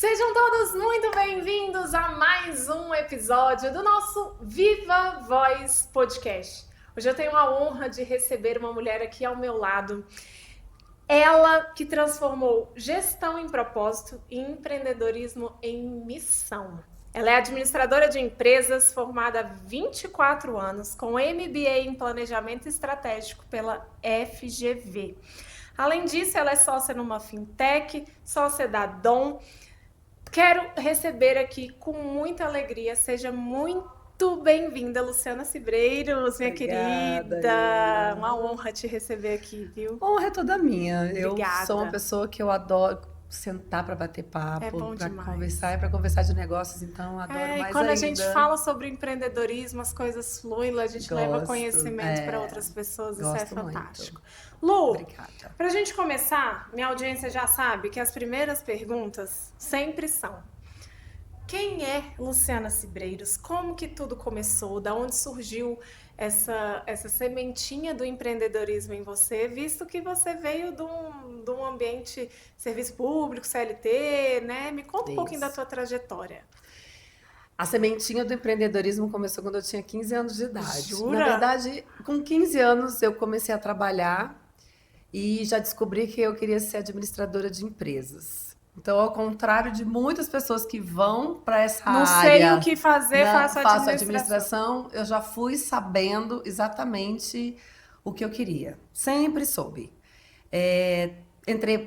Sejam todos muito bem-vindos a mais um episódio do nosso Viva Voz Podcast. Hoje eu tenho a honra de receber uma mulher aqui ao meu lado. Ela que transformou gestão em propósito e empreendedorismo em missão. Ela é administradora de empresas, formada há 24 anos, com MBA em Planejamento Estratégico pela FGV. Além disso, ela é sócia numa fintech, sócia da Dom. Quero receber aqui com muita alegria, seja muito bem-vinda, Luciana Cibreiros, minha Obrigada, querida. Ana. Uma honra te receber aqui, viu? Honra é toda minha. Eu Obrigada. sou uma pessoa que eu adoro sentar para bater É papo, bom para demais. conversar, para conversar de negócios, então eu adoro E mais quando ainda. a gente fala sobre empreendedorismo, as coisas fluem, a gente leva Gosto, conhecimento para outras pessoas, isso é gosto muito. fantástico. Lu, Obrigada. para a gente começar, minha audiência já sabe que as primeiras perguntas sempre são: quem é Luciana Cibreiros? Como que tudo começou? Da onde surgiu essa sementinha do empreendedorismo em você, visto que você veio de um ambiente serviço público, CLT, né? Me conta um pouquinho da Isso. tua trajetória. A sementinha do empreendedorismo começou quando eu tinha 15 anos de idade. Jura? Na verdade, com 15 anos eu comecei a trabalhar e já descobri que eu queria ser administradora de empresas. Então, ao contrário de muitas pessoas que vão para essa Não área, sei o que fazer, faço faço administração. administração, eu já fui sabendo exatamente o que eu queria. Sempre soube.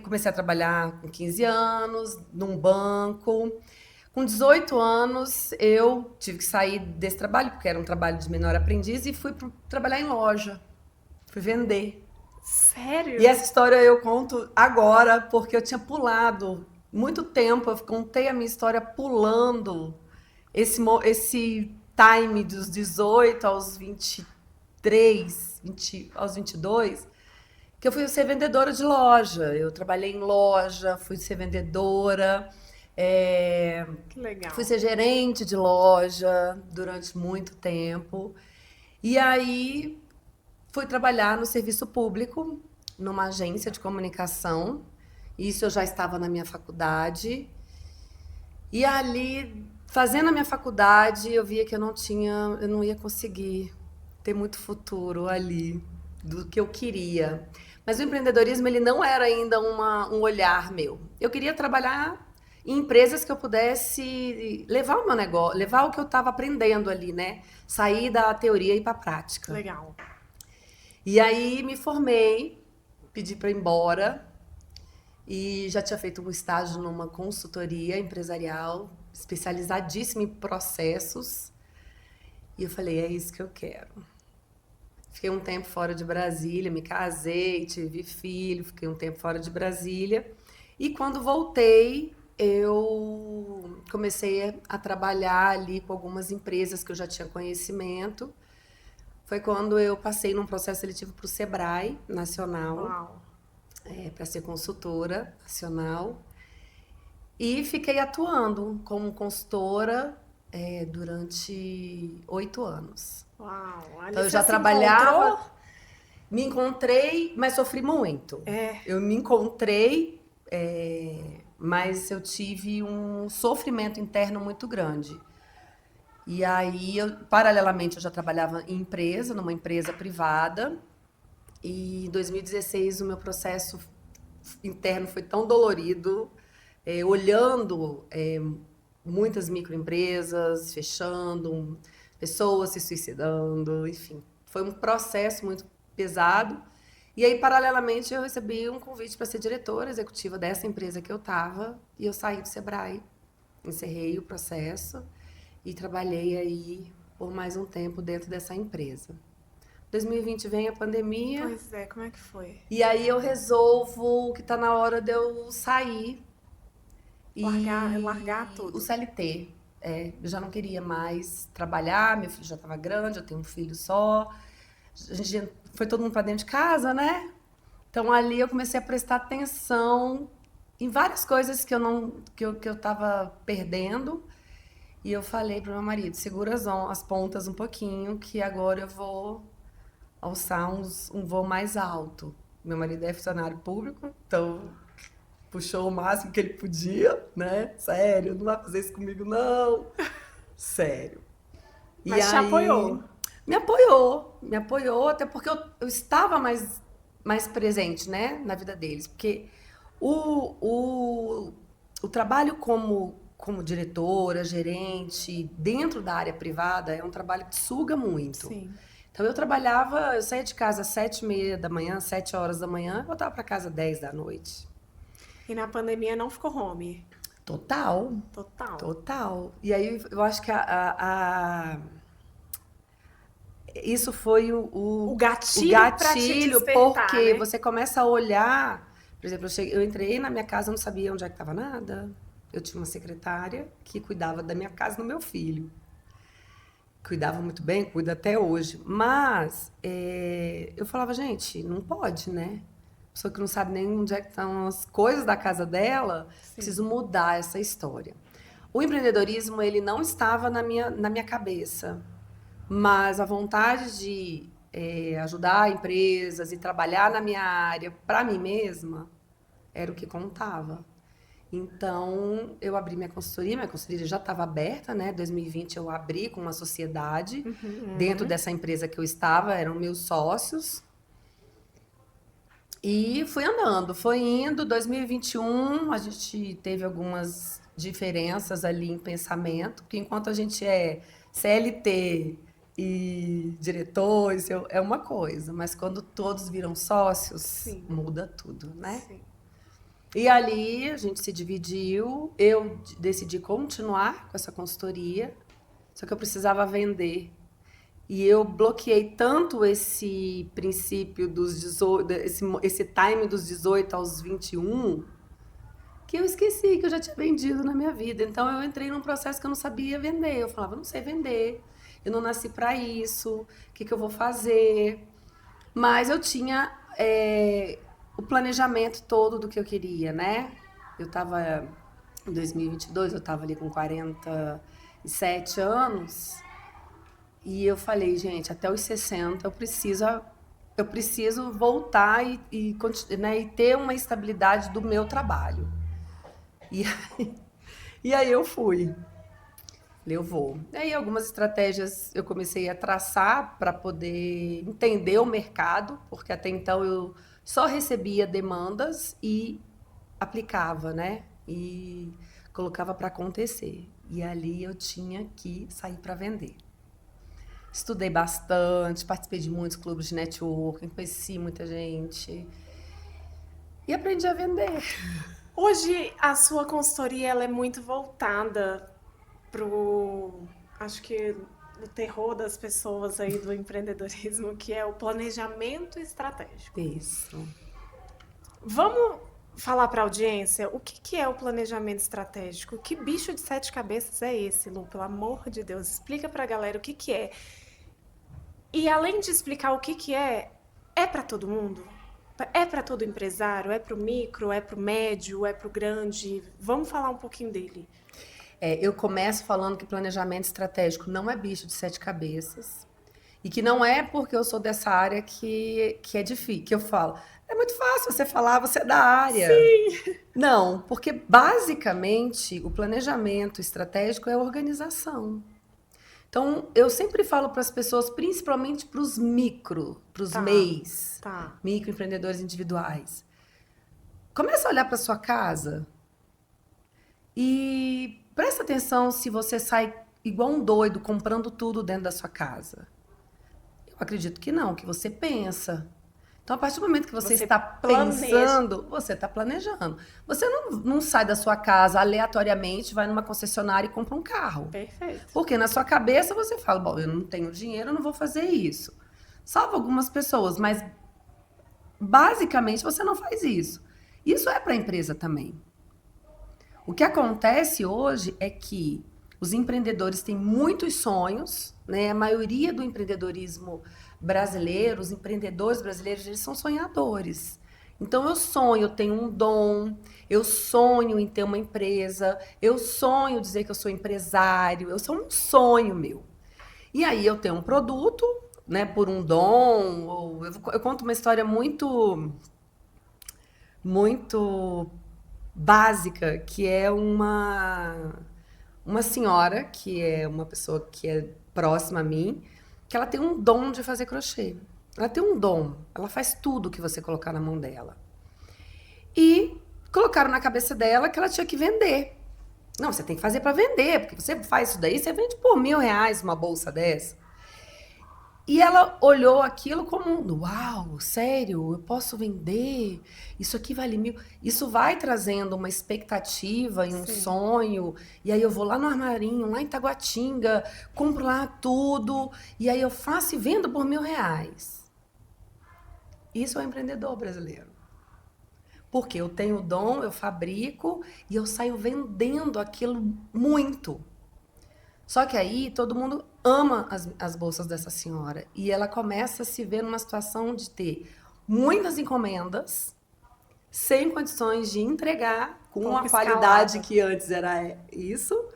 Comecei a trabalhar com 15 anos, num banco. Com 18 anos, eu tive que sair desse trabalho, porque era um trabalho de menor aprendiz, e fui trabalhar em loja. Fui vender. Sério? E essa história eu conto agora, porque eu tinha pulado muito tempo, eu contei a minha história pulando esse time dos 18 aos 23, aos 22, que eu fui ser vendedora de loja. Eu trabalhei em loja, fui ser vendedora, Que legal. fui ser gerente de loja durante muito tempo. E aí fui trabalhar no serviço público, numa agência de comunicação. Isso eu já estava na minha faculdade. E ali, fazendo a minha faculdade, eu via que eu não ia conseguir ter muito futuro ali do que eu queria. Mas o empreendedorismo, ele não era ainda um olhar meu. Eu queria trabalhar em empresas que eu pudesse levar o meu negócio, levar o que eu estava aprendendo ali, né? Sair da teoria e ir para a prática. Legal. E aí me formei, pedi para ir embora e já tinha feito um estágio numa consultoria empresarial especializadíssima em processos. E eu falei, é isso que eu quero. Fiquei um tempo fora de Brasília, me casei, tive filho, fiquei um tempo fora de Brasília. E quando voltei, eu comecei a trabalhar ali com algumas empresas que eu já tinha conhecimento. Foi quando eu passei num processo seletivo para o Sebrae Nacional, Uau. para ser consultora nacional. E fiquei atuando como consultora durante 8 anos. Uau. Ali Então, eu você já se trabalhava, encontrou? me encontrei, mas sofri muito. Eu me encontrei, mas eu tive um sofrimento interno muito grande. E aí, paralelamente, eu já trabalhava em empresa, numa empresa privada. E em 2016, o meu processo interno foi tão dolorido, olhando muitas microempresas fechando, pessoas se suicidando, enfim. Foi um processo muito pesado. E aí, paralelamente, eu recebi um convite para ser diretora executiva dessa empresa que eu estava. E eu saí do Sebrae, encerrei o processo e trabalhei aí por mais um tempo dentro dessa empresa. 2020 vem a pandemia. Pois é, como é que foi? E aí eu resolvo que está na hora de eu sair e Largar tudo. o CLT. Eu já não queria mais trabalhar, meu filho já estava grande, eu tenho um filho só. A gente foi todo mundo para dentro de casa, né? Então ali eu comecei a prestar atenção em várias coisas que eu estava perdendo. E eu falei para o meu marido, segura as pontas um pouquinho, que agora eu vou alçar um voo mais alto. Meu marido é funcionário público, então puxou o máximo que ele podia, né? Sério, não vai fazer isso comigo, não. Sério. Mas te apoiou. Me apoiou, até porque eu estava mais presente, né, na vida deles. Porque o trabalho como diretora, gerente, dentro da área privada, é um trabalho que suga muito. Sim. Então, eu saía de casa às 7h30 da manhã, 7 horas da manhã, e voltava para casa às 10 da noite. E na pandemia não ficou home? Total. E aí, eu acho que isso foi o gatilho porque né? você começa a olhar. Por exemplo, eu entrei na minha casa, eu não sabia onde é que estava nada. Eu tinha uma secretária que cuidava da minha casa e do meu filho. Cuidava muito bem, cuida até hoje. Mas eu falava, gente, não pode, né? Pessoa que não sabe nem onde é que estão as coisas da casa dela, preciso mudar essa história. O empreendedorismo, ele não estava na minha cabeça. Mas a vontade de ajudar empresas e trabalhar na minha área para mim mesma era o que contava. Então, eu abri minha consultoria já estava aberta, né? Em 2020 eu abri com uma sociedade. Dentro dessa empresa que eu estava, eram meus sócios. E fui andando, foi indo. 2021, a gente teve algumas diferenças ali em pensamento, porque enquanto a gente é CLT e diretor, isso é uma coisa, mas quando todos viram sócios, muda tudo, né? Sim. E ali a gente se dividiu, eu decidi continuar com essa consultoria, só que eu precisava vender. E eu bloqueei tanto esse princípio dos 18, esse time dos 18 aos 21, que eu esqueci que eu já tinha vendido na minha vida. Então eu entrei num processo que eu não sabia vender. Eu falava, não sei vender, eu não nasci para isso, o que eu vou fazer? Mas eu tinha o planejamento todo do que eu queria, né? Eu estava, em 2022, eu estava ali com 47 anos. E eu falei, gente, até os 60 eu preciso voltar né, e ter uma estabilidade do meu trabalho. E aí eu fui. Falei, eu vou. E aí algumas estratégias eu comecei a traçar para poder entender o mercado, porque até então eu só recebia demandas e aplicava, né? E colocava para acontecer. E ali eu tinha que sair para vender. Estudei bastante, participei de muitos clubes de networking, conheci muita gente e aprendi a vender. Hoje a sua consultoria ela é muito voltada acho que o terror das pessoas aí do empreendedorismo, que é o planejamento estratégico. Isso. Vamos falar para a audiência o que é o planejamento estratégico? Que bicho de 7 cabeças é esse, Lu? Pelo amor de Deus, explica para a galera o que é. E além de explicar o que é para todo mundo? É para todo empresário? É para o micro? É para o médio? É para o grande? Vamos falar um pouquinho dele. Eu começo falando que planejamento estratégico não é bicho de 7 cabeças. E que não é porque eu sou dessa área que é difícil, que eu falo. É muito fácil você falar, você é da área. Sim. Não, porque basicamente o planejamento estratégico é organização. Então, eu sempre falo para as pessoas, principalmente para os MEIs, microempreendedores individuais. Começa a olhar para sua casa e presta atenção se você sai igual um doido comprando tudo dentro da sua casa. Eu acredito que não, que você pensa. Então, a partir do momento que você está pensando, você está planejando. Você não sai da sua casa aleatoriamente, vai numa concessionária e compra um carro. Perfeito. Porque na sua cabeça você fala, bom, eu não tenho dinheiro, eu não vou fazer isso. Salvo algumas pessoas, mas basicamente você não faz isso. Isso é para a empresa também. O que acontece hoje é que os empreendedores têm muitos sonhos, né? A maioria do empreendedorismo brasileiro, os empreendedores brasileiros, eles são sonhadores. Então, eu tenho um dom, eu sonho em ter uma empresa, eu sonho dizer que eu sou empresário, eu sou um sonho meu. E aí eu tenho um produto, né, por um dom, ou eu conto uma história muito básica, que é uma senhora, que é uma pessoa que é próxima a mim, que ela tem um dom de fazer crochê. Ela tem um dom, ela faz tudo que você colocar na mão dela. E colocaram na cabeça dela que ela tinha que vender. Não, você tem que fazer para vender, porque você faz isso daí, você vende por R$ 1.000 uma bolsa dessa. E ela olhou aquilo como uau, sério, eu posso vender? Isso aqui vale 1.000. Isso vai trazendo uma expectativa e um sonho. E aí eu vou lá no armarinho, lá em Taguatinga, compro lá tudo. E aí eu faço e vendo por R$ 1.000. Isso é o empreendedor brasileiro. Porque eu tenho o dom, eu fabrico e eu saio vendendo aquilo muito. Só que aí todo mundo ama as bolsas dessa senhora. E ela começa a se ver numa situação de ter muitas encomendas, sem condições de entregar, com a qualidade que antes era isso.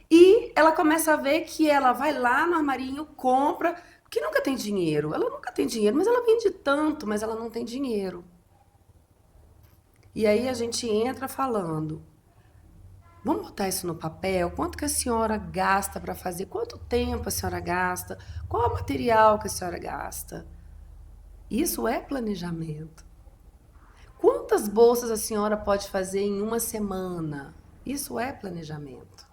E ela começa a ver que ela vai lá no armarinho, compra, que nunca tem dinheiro. Ela nunca tem dinheiro, mas ela vende tanto, mas ela não tem dinheiro. E aí a gente entra falando, vamos botar isso no papel? Quanto que a senhora gasta para fazer? Quanto tempo a senhora gasta? Qual é o material que a senhora gasta? Isso é planejamento. Quantas bolsas a senhora pode fazer em uma semana? Isso é planejamento.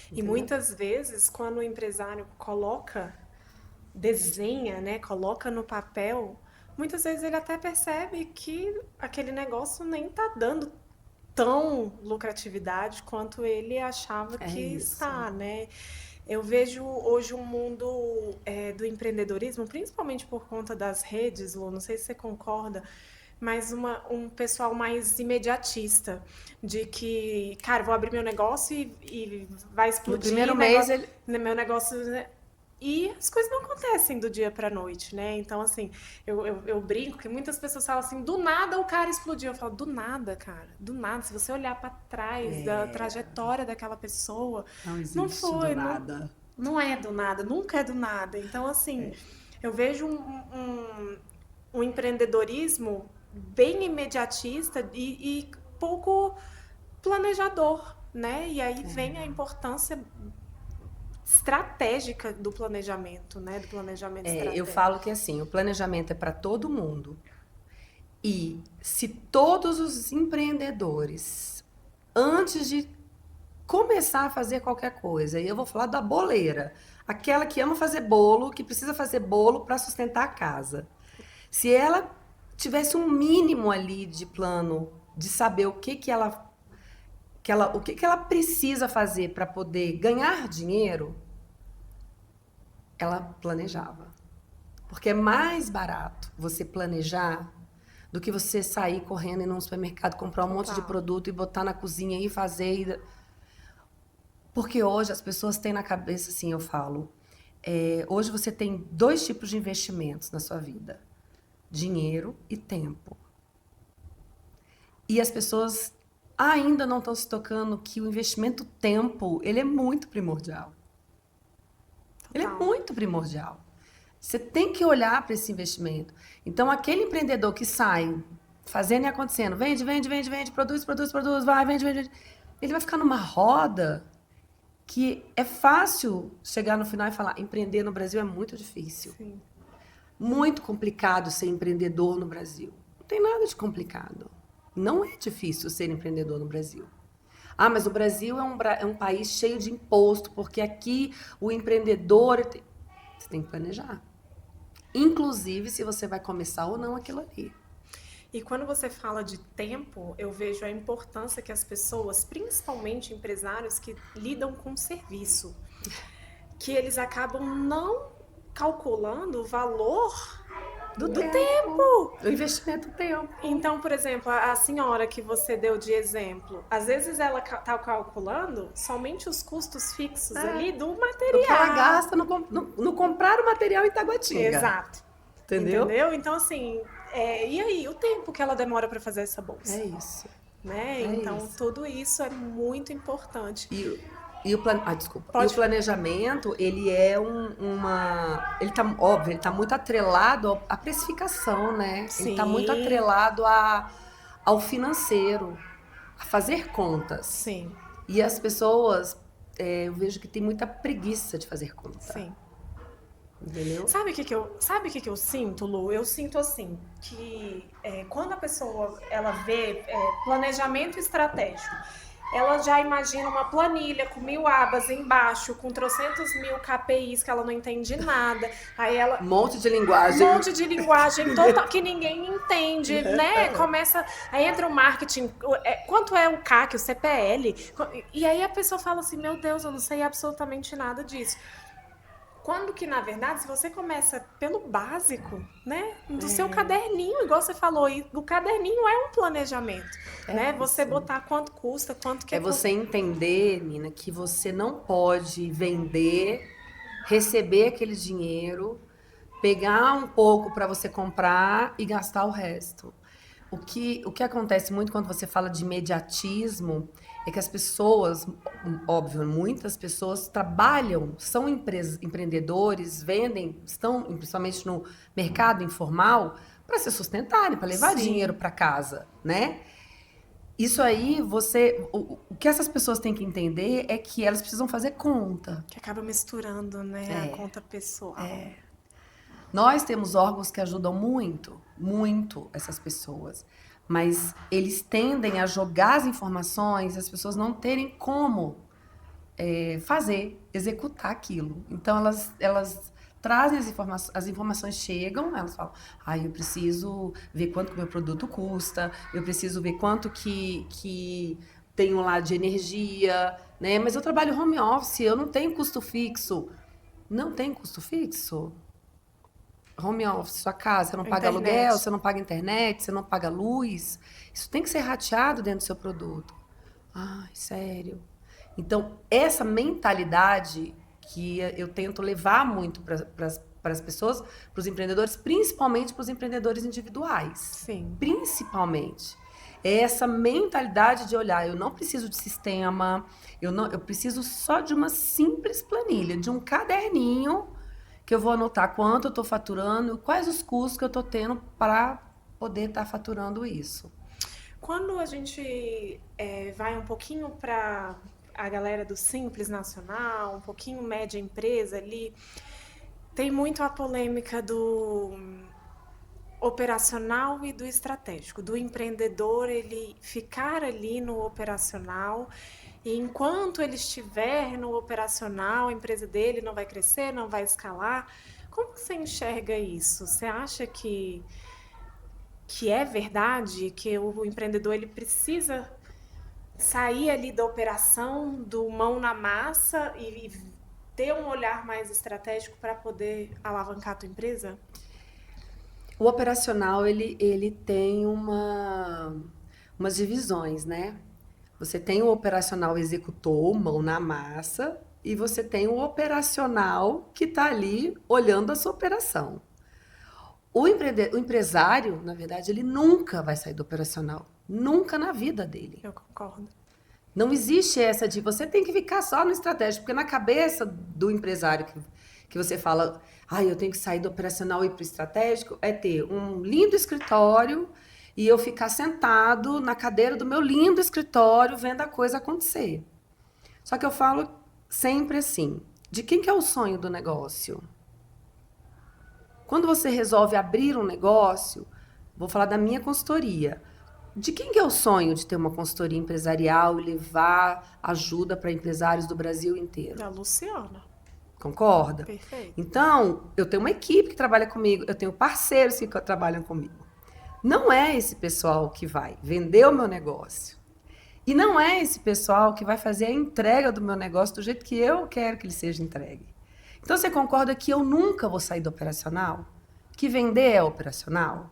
E muitas vezes, quando o empresário desenha, né, coloca no papel, muitas vezes ele até percebe que aquele negócio nem está dando tão lucratividade quanto ele achava que está, né? Eu vejo hoje um mundo do empreendedorismo, principalmente por conta das redes, Lu, não sei se você concorda, mas um pessoal mais imediatista, de que, cara, vou abrir meu negócio e vai explodir. No primeiro mês, meu negócio... E as coisas não acontecem do dia pra noite, né? Então, assim, eu brinco que muitas pessoas falam assim, do nada o cara explodiu. Eu falo, do nada, cara, do nada. Se você olhar pra trás da trajetória daquela pessoa, não foi do nada. Não é do nada, nunca é do nada. Então, assim, eu vejo um empreendedorismo bem imediatista e pouco planejador, né? E aí vem a importância estratégica do planejamento, né? Do planejamento estratégico. Eu falo que assim, o planejamento é para todo mundo. E se todos os empreendedores, antes de começar a fazer qualquer coisa, e eu vou falar da boleira, aquela que ama fazer bolo, que precisa fazer bolo para sustentar a casa. Se ela tivesse um mínimo ali de plano, de saber o que ela precisa fazer para poder ganhar dinheiro, ela planejava. Porque é mais barato você planejar do que você sair correndo e ir num supermercado, comprar um monte de produto e botar na cozinha e fazer. Porque hoje as pessoas têm na cabeça, assim, eu falo, hoje você tem 2 tipos de investimentos na sua vida: dinheiro e tempo. E as pessoas ainda não estão se tocando que o investimento tempo, ele é muito primordial. Ele é muito primordial. Você tem que olhar para esse investimento. Então, aquele empreendedor que sai fazendo e acontecendo, vende, produz, vai, vende. Ele vai ficar numa roda que é fácil chegar no final e falar, empreender no Brasil é muito difícil. Sim. Muito complicado ser empreendedor no Brasil. Não tem nada de complicado. Não é difícil ser empreendedor no Brasil. Ah, mas o Brasil é um país cheio de imposto, porque aqui o empreendedor... Você tem que planejar. Inclusive, se você vai começar ou não aquilo ali. E quando você fala de tempo, eu vejo a importância que as pessoas, principalmente empresários que lidam com serviço, que eles acabam não calculando o valor do tempo. Do investimento tempo. Então, por exemplo, a senhora que você deu de exemplo, às vezes ela está calculando somente os custos fixos ali do material. O que ela gasta no comprar o material em Taguatinga. Exato. Entendeu? Então, assim, e aí, o tempo que ela demora para fazer essa bolsa? É isso. Né? Então, tudo isso é muito importante. E o planejamento, ele é ele tá muito atrelado à precificação, né? Sim. Ele tá muito atrelado ao financeiro. a fazer contas. Sim. E as pessoas, eu vejo que tem muita preguiça de fazer conta. Sim. Entendeu? Sabe o que eu sinto, Lu? Eu sinto assim, que quando a pessoa ela vê planejamento estratégico, ela já imagina uma planilha com 1000 abas embaixo, com 300.000 KPIs que ela não entende nada. Aí ela... Um monte de linguagem total que ninguém entende, né? Começa... Aí entra o marketing, quanto é o CAC, o CPL? E aí a pessoa fala assim, meu Deus, eu não sei absolutamente nada disso. Quando que, na verdade, se você começa pelo básico, né? Do seu caderninho, igual você falou, e o caderninho é um planejamento, né? Você botar quanto custa, quanto que você entender, Nina, que você não pode vender, receber aquele dinheiro, pegar um pouco para você comprar e gastar o resto. O que acontece muito quando você fala de imediatismo é que as pessoas, óbvio, muitas pessoas trabalham, são empreendedores, vendem, estão principalmente no mercado informal para se sustentarem, para levar dinheiro para casa, né? Isso aí, o que essas pessoas têm que entender é que elas precisam fazer conta. Que acaba misturando, né, a conta pessoal. Nós temos órgãos que ajudam muito, muito essas pessoas. Mas eles tendem a jogar as informações, as pessoas não terem como executar aquilo. Então, elas trazem as informações chegam, elas falam, eu preciso ver quanto que o meu produto custa, eu preciso ver quanto que tenho lá de energia, né? Mas eu trabalho home office, eu não tenho custo fixo. Não tem custo fixo? Home office, sua casa, você não paga aluguel, você não paga internet, você não paga luz. Isso tem que ser rateado dentro do seu produto. Ai, sério. Então, essa mentalidade que eu tento levar muito para as pessoas, para os empreendedores, principalmente para os empreendedores individuais. Sim. Principalmente. É essa mentalidade de olhar, eu não preciso de sistema, eu preciso só de uma simples planilha, de um caderninho que eu vou anotar quanto eu estou faturando, quais os custos que eu estou tendo para poder estar faturando isso. Quando a gente vai um pouquinho para a galera do Simples Nacional, um pouquinho média empresa ali, tem muito a polêmica do operacional e do estratégico, do empreendedor ele ficar ali no operacional e enquanto ele estiver no operacional, a empresa dele não vai crescer, não vai escalar. Como você enxerga isso? Você acha que é verdade que o empreendedor ele precisa sair ali da operação, do mão na massa e ter um olhar mais estratégico para poder alavancar a tua empresa? O operacional, ele tem umas divisões, né? Você tem o operacional executor, mão na massa, e você tem o operacional que está ali olhando a sua operação. O empresário, na verdade, ele nunca vai sair do operacional. Nunca na vida dele. Eu concordo. Não existe essa de você tem que ficar só no estratégico, porque na cabeça do empresário que você fala, eu tenho que sair do operacional e ir para o estratégico, é ter um lindo escritório e eu ficar sentado na cadeira do meu lindo escritório vendo a coisa acontecer. Só que eu falo sempre assim, de quem que é o sonho do negócio? Quando você resolve abrir um negócio, vou falar da minha consultoria. De quem que é o sonho de ter uma consultoria empresarial e levar ajuda para empresários do Brasil inteiro? Da Luciana. Concorda? Perfeito. Então, eu tenho uma equipe que trabalha comigo, eu tenho parceiros que trabalham comigo. Não é esse pessoal que vai vender o meu negócio. E não é esse pessoal que vai fazer a entrega do meu negócio do jeito que eu quero que ele seja entregue. Então, você concorda que eu nunca vou sair do operacional? Que vender é operacional?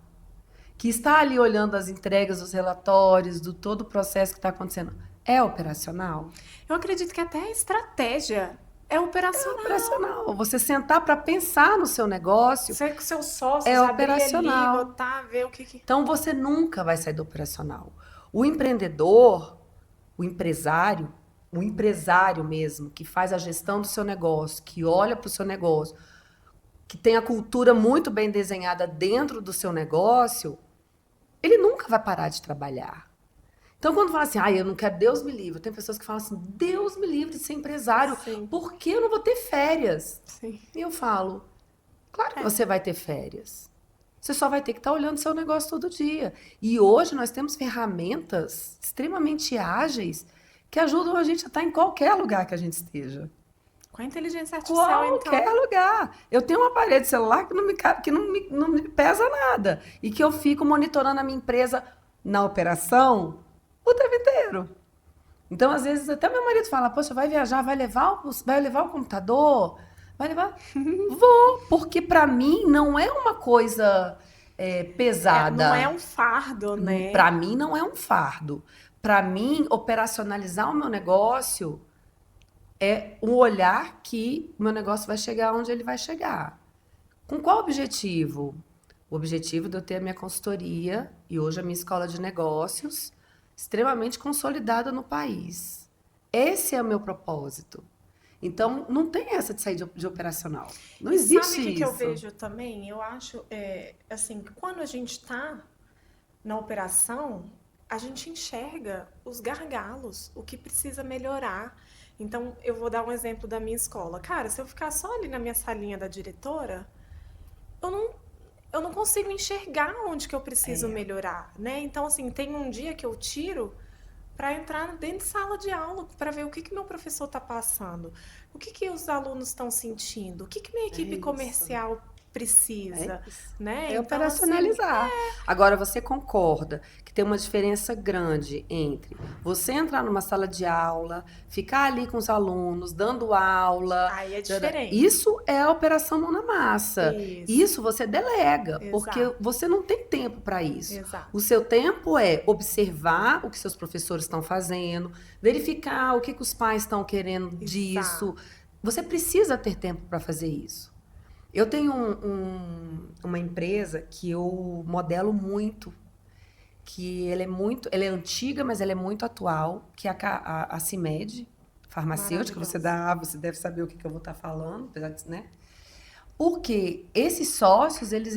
Que está ali olhando as entregas, os relatórios, do todo o processo que está acontecendo, é operacional? Eu acredito que até a estratégia é operacional. É operacional. Você sentar para pensar no seu negócio. Você com seus sócios, é operacional. Ali, botar, ver o que... Então, você nunca vai sair do operacional. O empreendedor, o empresário mesmo, que faz a gestão do seu negócio, que olha para o seu negócio, que tem a cultura muito bem desenhada dentro do seu negócio, ele nunca vai parar de trabalhar. Então, quando fala assim, eu não quero, Deus me livre. Tem pessoas que falam assim, Deus me livre de ser empresário, Sim. por que eu não vou ter férias? Sim. E eu falo, claro que você vai ter férias. Você só vai ter que estar olhando seu negócio todo dia. E hoje nós temos ferramentas extremamente ágeis que ajudam a gente a estar em qualquer lugar que a gente esteja. Com a inteligência artificial, Qualquer lugar. Eu tenho um aparelho de celular que não me pesa nada. E que eu fico monitorando a minha empresa na operação o tempo inteiro. Então, às vezes, até meu marido fala, poxa, vai viajar, vai levar o computador? Vai levar? Vou, porque para mim não é uma coisa pesada. Não é um fardo, né? Para mim não é um fardo. Para mim, operacionalizar o meu negócio é um olhar que o meu negócio vai chegar onde ele vai chegar. Com qual objetivo? O objetivo de eu ter a minha consultoria e hoje a minha escola de negócios extremamente consolidada no país. Esse é o meu propósito. Então, não tem essa de sair de operacional. Não existe sabe o isso. que eu vejo também? Eu acho, assim, que quando a gente está na operação, a gente enxerga os gargalos, o que precisa melhorar. Então, eu vou dar um exemplo da minha escola. Cara, se eu ficar só ali na minha salinha da diretora, eu não consigo enxergar onde que eu preciso melhorar, né? Então, assim, tem um dia que eu tiro para entrar dentro de sala de aula, para ver o que meu professor está passando, o que os alunos estão sentindo, o que minha equipe comercial precisa, né? Então, operacionalizar. Assim, Agora, você concorda que tem uma diferença grande entre você entrar numa sala de aula, ficar ali com os alunos, dando aula. Aí é diferente. Isso é a operação mão na massa. Isso você delega, Exato. porque você não tem tempo para isso. Exato. O seu tempo é observar o que seus professores estão fazendo, verificar o que os pais estão querendo disso. Você precisa ter tempo para fazer isso. Eu tenho uma empresa que eu modelo muito, que ela é antiga, mas ela é muito atual, que é a CIMED, farmacêutica. Você deve saber o que eu vou estar falando, apesar de, né? Porque esses sócios, eles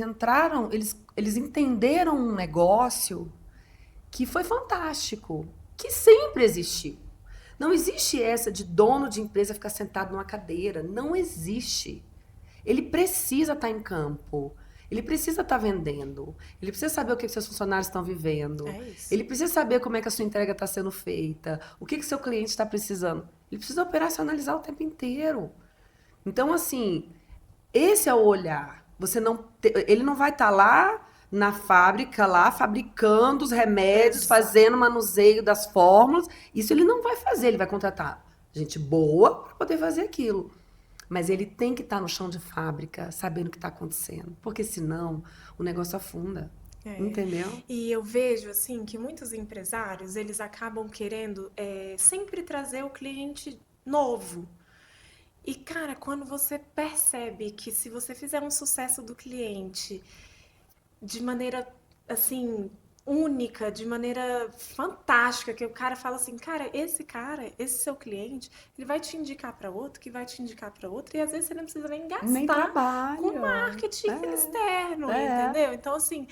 entenderam um negócio que foi fantástico, que sempre existiu. Não existe essa de dono de empresa ficar sentado numa cadeira, não existe. Ele precisa estar em campo, ele precisa estar vendendo, ele precisa saber o que seus funcionários estão vivendo, ele precisa saber como é que a sua entrega está sendo feita, o que seu cliente está precisando. Ele precisa operacionalizar o tempo inteiro. Então, assim, esse é o olhar. Ele não vai estar lá na fábrica, lá fabricando os remédios, fazendo manuseio das fórmulas. Isso ele não vai fazer, ele vai contratar gente boa para poder fazer aquilo. Mas ele tem que estar no chão de fábrica, sabendo o que está acontecendo. Porque senão o negócio afunda. Entendeu? E eu vejo, assim, que muitos empresários, eles acabam querendo sempre trazer o cliente novo. E, cara, quando você percebe que se você fizer um sucesso do cliente de maneira, assim, única, de maneira fantástica, que o cara fala assim, cara, esse seu cliente, ele vai te indicar para outro, que vai te indicar para outro, e às vezes você não precisa nem gastar com marketing externo, entendeu? Então, assim,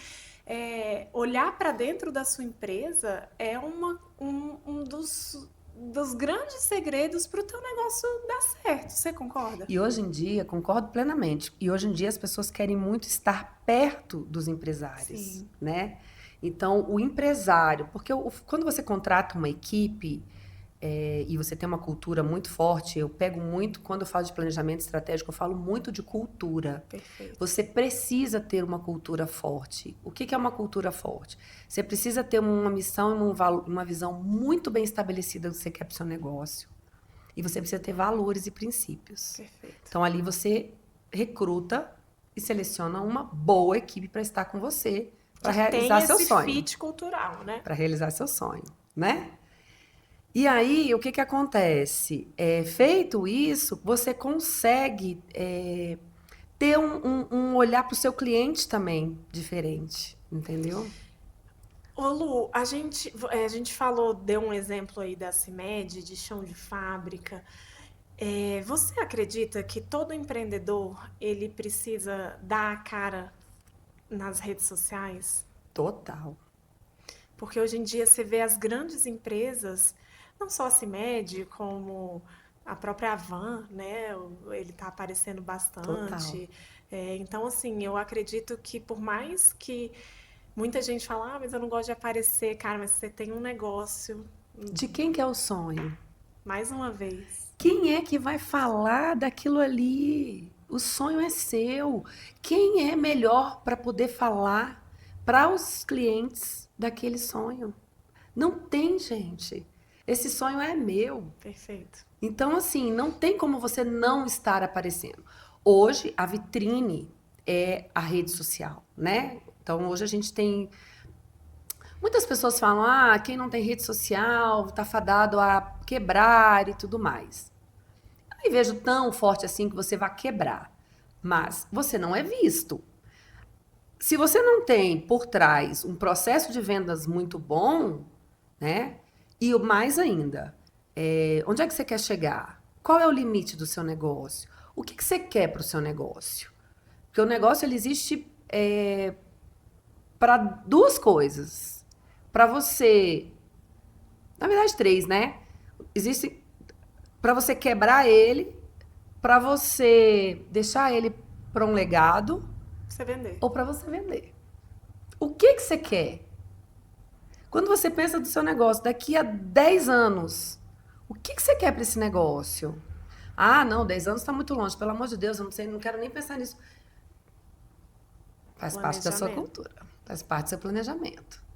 olhar para dentro da sua empresa é um dos grandes segredos para o teu negócio dar certo. Você concorda? E hoje em dia, concordo plenamente, e hoje em dia as pessoas querem muito estar perto dos empresários, né? Então, o empresário, porque quando você contrata uma equipe e você tem uma cultura muito forte, eu pego muito, quando eu falo de planejamento estratégico, eu falo muito de cultura. Perfeito. Você precisa ter uma cultura forte. O que é uma cultura forte? Você precisa ter uma missão e uma visão muito bem estabelecida do que você quer para o seu negócio. E você precisa ter valores e princípios. Perfeito. Então, ali você recruta e seleciona uma boa equipe para estar com você, para realizar seu sonho. Tem esse fit cultural, né? Para realizar seu sonho, né? E aí, o que acontece? Feito isso, você consegue ter um olhar para o seu cliente também diferente, entendeu? Ô Lu, a gente deu um exemplo aí da CIMED, de chão de fábrica. Você acredita que todo empreendedor, ele precisa dar a cara nas redes sociais? Total. Porque hoje em dia você vê as grandes empresas, não só a CIMED, como a própria Havan, né? Ele está aparecendo Total. bastante. Então, assim, eu acredito que por mais que muita gente fala, mas eu não gosto de aparecer, cara, mas você tem um negócio, De quem que é o sonho? mais uma vez. Quem é que vai falar daquilo ali? O sonho é seu. Quem é melhor para poder falar para os clientes daquele sonho? Não tem, gente. Esse sonho é meu. Perfeito. Então, assim, não tem como você não estar aparecendo. Hoje, a vitrine é a rede social, né? Então, hoje a gente tem. Muitas pessoas falam, quem não tem rede social tá fadado a quebrar e tudo mais. Eu nem vejo tão forte assim que você vai quebrar, mas você não é visto. Se você não tem por trás um processo de vendas muito bom, né? E o mais ainda, onde é que você quer chegar? Qual é o limite do seu negócio? O que você quer para o seu negócio? Porque o negócio ele existe para duas coisas. Para você, na verdade três, né? Existe para você quebrar ele, para você deixar ele para um legado Você vender. ou para você vender. O que você quer? Quando você pensa do seu negócio daqui a 10 anos, o que você quer para esse negócio? Não, 10 anos está muito longe, pelo amor de Deus, eu não sei, não quero nem pensar nisso. Faz parte da sua cultura, faz parte do seu planejamento.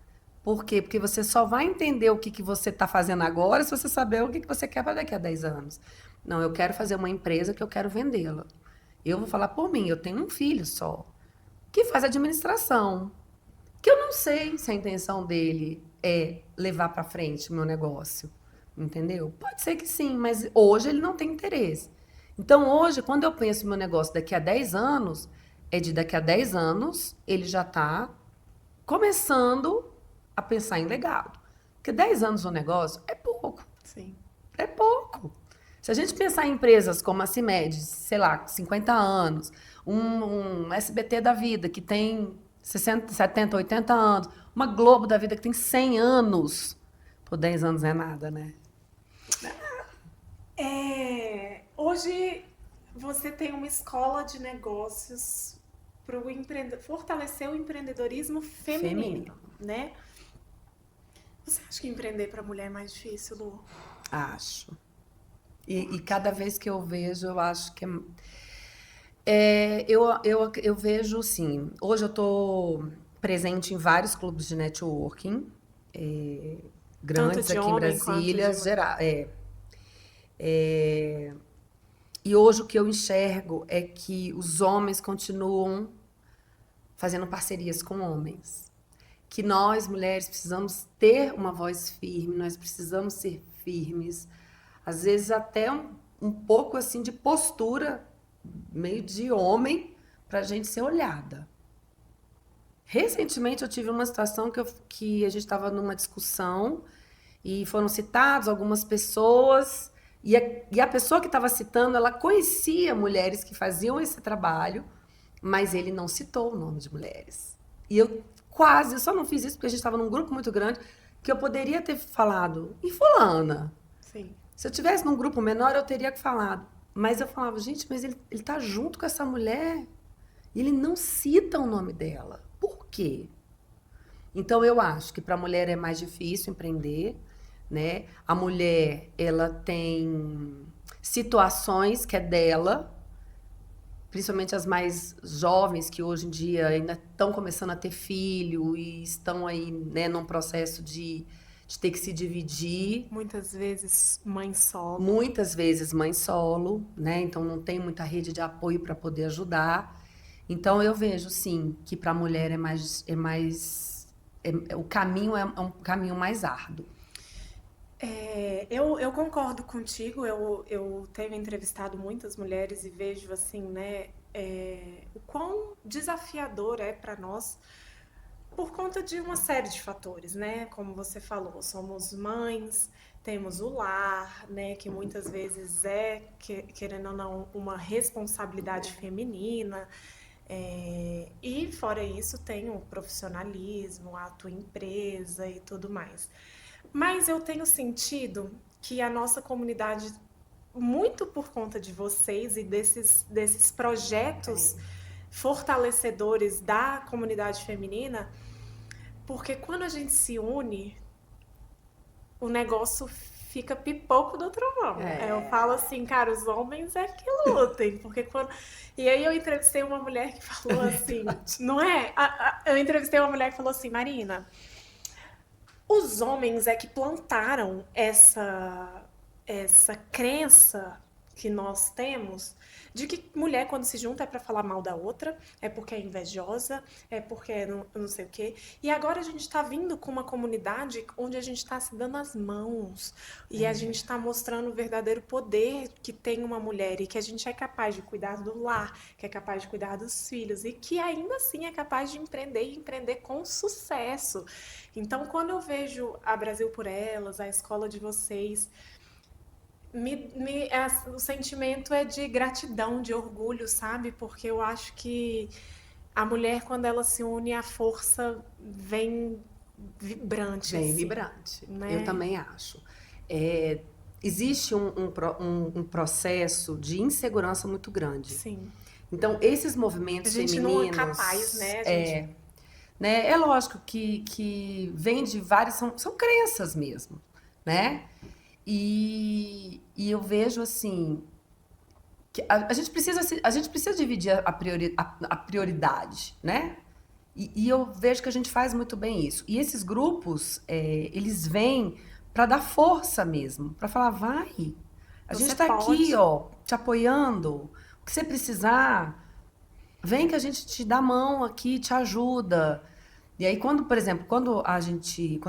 Por quê? Porque você só vai entender o que você está fazendo agora se você saber o que você quer para daqui a 10 anos. Não, eu quero fazer uma empresa que eu quero vendê-la. Eu vou falar por mim, eu tenho um filho só, que faz administração, que eu não sei se a intenção dele é levar para frente o meu negócio, entendeu? Pode ser que sim, mas hoje ele não tem interesse. Então, hoje, quando eu penso no meu negócio daqui a 10 anos, é de daqui a 10 anos ele já está começando a pensar em legado. Porque 10 anos no negócio é pouco. Sim. É pouco. Se a gente pensar em empresas como a CIMED, sei lá, 50 anos, um SBT da vida que tem 60, 70, 80 anos, uma Globo da vida que tem 100 anos, por 10 anos é nada, né? Hoje você tem uma escola de negócios para fortalecer o empreendedorismo feminino, né? Você acha que empreender para mulher é mais difícil, Lu? Acho. E cada vez que eu vejo, eu acho que eu vejo, sim. Hoje eu estou presente em vários clubes de networking, grandes Tanto de aqui em homem quanto de Brasília, mulher. E hoje o que eu enxergo é que os homens continuam fazendo parcerias com homens. Que nós, mulheres, precisamos ter uma voz firme, nós precisamos ser firmes. Às vezes até um pouco assim de postura, meio de homem, para a gente ser olhada. Recentemente eu tive uma situação que a gente estava numa discussão e foram citadas algumas pessoas e a pessoa que estava citando, ela conhecia mulheres que faziam esse trabalho, mas ele não citou o nome de mulheres. E eu só não fiz isso porque a gente estava num grupo muito grande, que eu poderia ter falado, e fulana? Sim. Se eu tivesse num grupo menor, eu teria falado. Mas eu falava, gente, mas ele tá junto com essa mulher e ele não cita o nome dela. Por quê? Então, eu acho que para a mulher é mais difícil empreender, né? A mulher, ela tem situações que é dela, principalmente as mais jovens, que hoje em dia ainda estão começando a ter filho e estão aí, né, num processo de ter que se dividir. Muitas vezes mãe solo. Muitas vezes mãe solo, né? Então não tem muita rede de apoio para poder ajudar. Então eu vejo, sim, que para a mulher o caminho é um caminho mais árduo. Eu concordo contigo, eu tenho entrevistado muitas mulheres e vejo assim, né, o quão desafiador é para nós por conta de uma série de fatores, né? Como você falou, somos mães, temos o lar, né, que muitas vezes querendo ou não, uma responsabilidade feminina. E fora isso tem o profissionalismo, a tua empresa e tudo mais. Mas eu tenho sentido que a nossa comunidade, muito por conta de vocês e desses projetos fortalecedores da comunidade feminina, porque quando a gente se une, o negócio fica pipoco do trovão. Eu falo assim, cara, os homens é que lutem, porque quando... E aí eu entrevistei uma mulher que falou assim, não é? Eu entrevistei uma mulher que falou assim, Marina, os homens é que plantaram essa crença que nós temos de que mulher, quando se junta, é para falar mal da outra, é porque é invejosa, é porque não sei o quê. E agora a gente está vindo com uma comunidade onde a gente está se dando as mãos e a gente está mostrando o verdadeiro poder que tem uma mulher e que a gente é capaz de cuidar do lar, que é capaz de cuidar dos filhos e que ainda assim é capaz de empreender e empreender com sucesso. Então, quando eu vejo a Brasil por Elas, a escola de vocês, o sentimento é de gratidão, de orgulho, sabe? Porque eu acho que a mulher, quando ela se une, a força vem vibrante. Vem assim, vibrante, né? Eu também acho. Existe um processo de insegurança muito grande. Sim. Então, esses movimentos femininos... A gente não é capaz, né? É lógico que vem de várias... São crenças mesmo, né? E eu vejo assim que a gente precisa dividir a prioridade, né? E eu vejo que a gente faz muito bem isso. E esses grupos, eles vêm para dar força mesmo, para falar, vai, a gente está aqui, ó, te apoiando. O que você precisar, vem que a gente te dá a mão aqui, te ajuda. E aí, por exemplo, quando a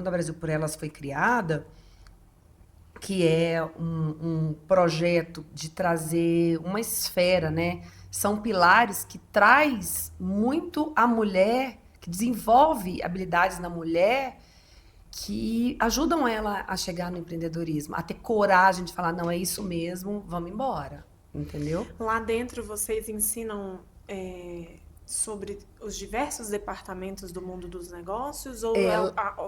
Brasil por Elas foi criada, que é um projeto de trazer uma esfera, né? São pilares que traz muito a mulher, que desenvolve habilidades na mulher que ajudam ela a chegar no empreendedorismo, a ter coragem de falar, não, é isso mesmo, vamos embora, entendeu? Lá dentro vocês ensinam sobre os diversos departamentos do mundo dos negócios ou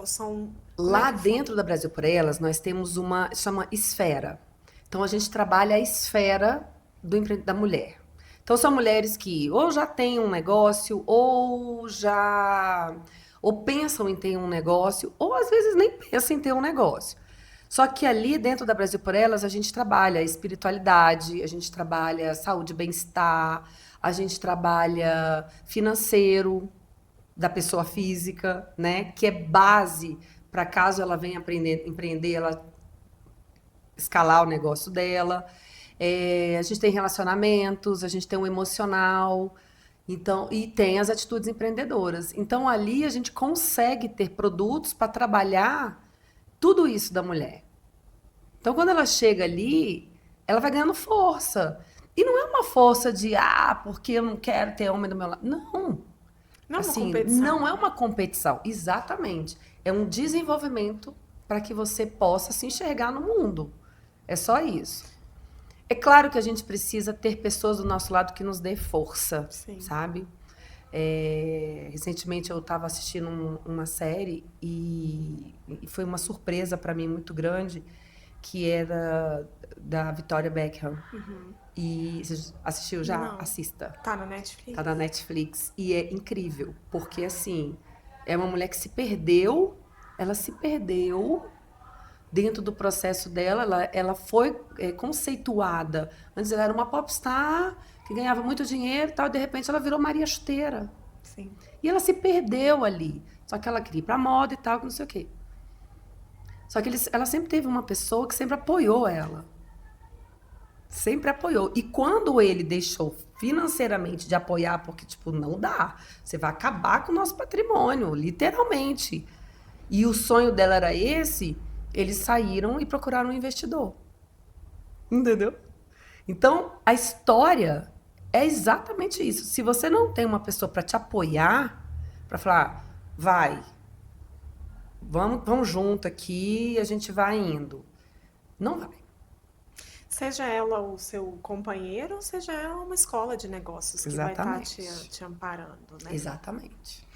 são... Lá dentro da Brasil por Elas, nós temos chama esfera. Então, a gente trabalha a esfera da mulher. Então, são mulheres que ou já têm um negócio, ou pensam em ter um negócio, ou às vezes nem pensam em ter um negócio. Só que ali, dentro da Brasil por Elas, a gente trabalha a espiritualidade, a gente trabalha saúde e bem-estar, a gente trabalha financeiro da pessoa física, né? Que é base para caso ela venha empreender, ela escalar o negócio dela. A gente tem relacionamentos, a gente tem o emocional, então, e tem as atitudes empreendedoras. Então, ali a gente consegue ter produtos para trabalhar tudo isso da mulher. Então, quando ela chega ali, ela vai ganhando força. E não é uma força de, porque eu não quero ter homem do meu lado. Não. Não, assim, não é uma competição, exatamente. É um desenvolvimento para que você possa se enxergar no mundo. É só isso. É claro que a gente precisa ter pessoas do nosso lado que nos dê força, Sim. Sabe? Recentemente eu estava assistindo uma série e foi uma surpresa para mim muito grande, que era da Victoria Beckham. Uhum. E você assistiu já? Não. Assista. Tá na Netflix? Tá na Netflix. E é incrível, porque assim, é uma mulher que se perdeu, ela se perdeu dentro do processo dela, ela foi conceituada. Antes ela era uma popstar que ganhava muito dinheiro e tal, e de repente ela virou Maria Chuteira. Sim. E ela se perdeu ali. Só que ela queria ir pra moda e tal, que não sei o quê. Só que ela sempre teve uma pessoa que sempre apoiou ela. Sempre apoiou. E quando ele deixou financeiramente de apoiar, porque, tipo, não dá. Você vai acabar com o nosso patrimônio, literalmente. E o sonho dela era esse, eles saíram e procuraram um investidor. Entendeu? Então, a história é exatamente isso. Se você não tem uma pessoa para te apoiar, para falar, vai, vamos junto aqui, a gente vai indo. Não vai. Seja ela o seu companheiro, seja ela uma escola de negócios que vai estar te amparando, né? Exatamente.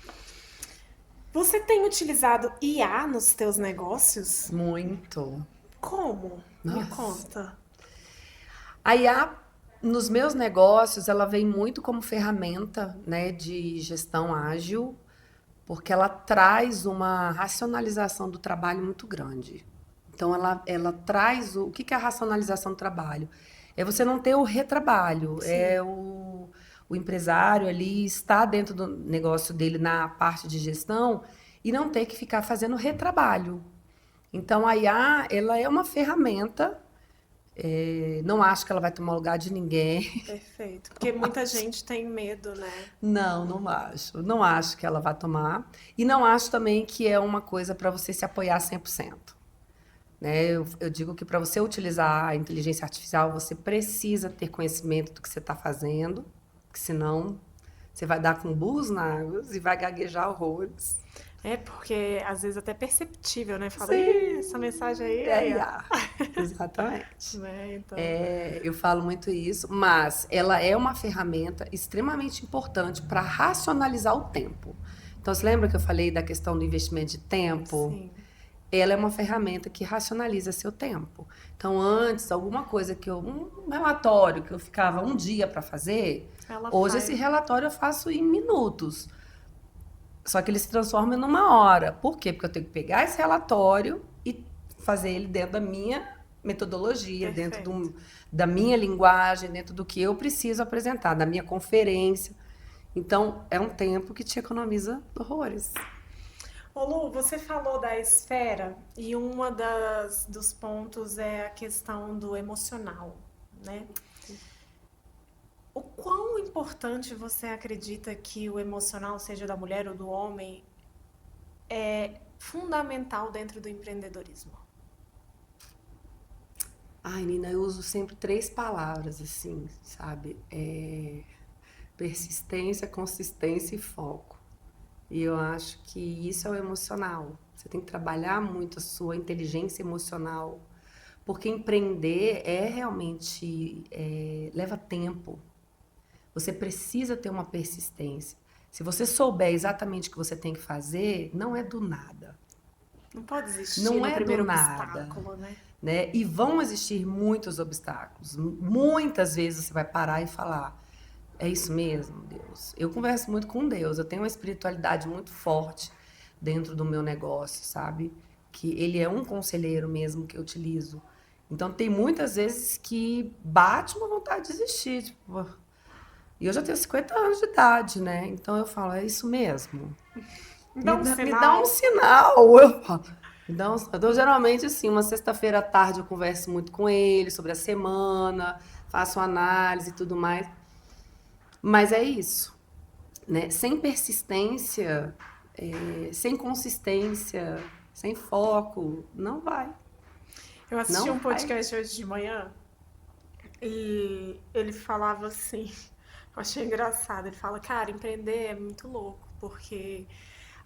Você tem utilizado IA nos teus negócios? Muito. Como? Nossa. Me conta. A IA, nos meus negócios, ela vem muito como ferramenta, né, de gestão ágil, porque ela traz uma racionalização do trabalho muito grande. Então, ela traz o que é a racionalização do trabalho? É você não ter o retrabalho, Sim. é o empresário ali estar dentro do negócio dele na parte de gestão e não ter que ficar fazendo retrabalho. Então, a IA, ela é uma ferramenta, não acho que ela vai tomar lugar de ninguém. Perfeito. Porque muita gente tem medo, né? Não acho. Não acho que ela vai tomar. E não acho também que é uma coisa para você se apoiar 100%. Né? Eu digo que para você utilizar a inteligência artificial, você precisa ter conhecimento do que você está fazendo, porque senão você vai dar com burros na água e vai gaguejar horrores. É, porque às vezes até é perceptível, né? Fala, Sim, essa mensagem aí é é IA. Exatamente. né? Então, Eu falo muito isso, mas ela é uma ferramenta extremamente importante para racionalizar o tempo. Então, você lembra que eu falei da questão do investimento de tempo? sim. Ela é uma ferramenta que racionaliza seu tempo. Então, antes, alguma coisa um relatório que eu ficava um dia para fazer, Ela hoje faz. esse relatório eu faço em minutos. Só que ele se transforma em uma hora. Por quê? Porque eu tenho que pegar esse relatório e fazer ele dentro da minha metodologia, Perfeito. dentro da minha linguagem, dentro do que eu preciso apresentar, da minha conferência. Então, é um tempo que te economiza horrores. Ô Lu, você falou da esfera e dos pontos é a questão do emocional, né? O quão importante você acredita que o emocional, seja da mulher ou do homem, é fundamental dentro do empreendedorismo? Ai, Nina, eu uso sempre 3 palavras, assim, sabe? Persistência, consistência e foco. E eu acho que isso é o emocional. Você tem que trabalhar muito a sua inteligência emocional, porque empreender realmente leva tempo. Você precisa ter uma persistência. Se você souber exatamente o que você tem que fazer, não é do nada. Não pode existir Não no é do primeiro nada. obstáculo, né? Né? E vão existir muitos obstáculos. Muitas vezes você vai parar e falar: é isso mesmo, Deus? Eu converso muito com Deus, eu tenho uma espiritualidade muito forte dentro do meu negócio, sabe? Que ele é um conselheiro mesmo que eu utilizo. Então, tem muitas vezes que bate uma vontade de desistir. Tipo, e eu já tenho 50 anos de idade, né? Então, eu falo: é isso mesmo? Me dá um Me dá um sinal. Eu falo. Então, geralmente, assim, uma sexta-feira à tarde eu converso muito com ele sobre a semana, faço análise e tudo mais. Mas é isso, né? Sem persistência, sem consistência, sem foco, não vai. Eu assisti Não um vai. podcast hoje de manhã e ele falava assim, eu achei engraçado, ele fala, cara, empreender é muito louco, porque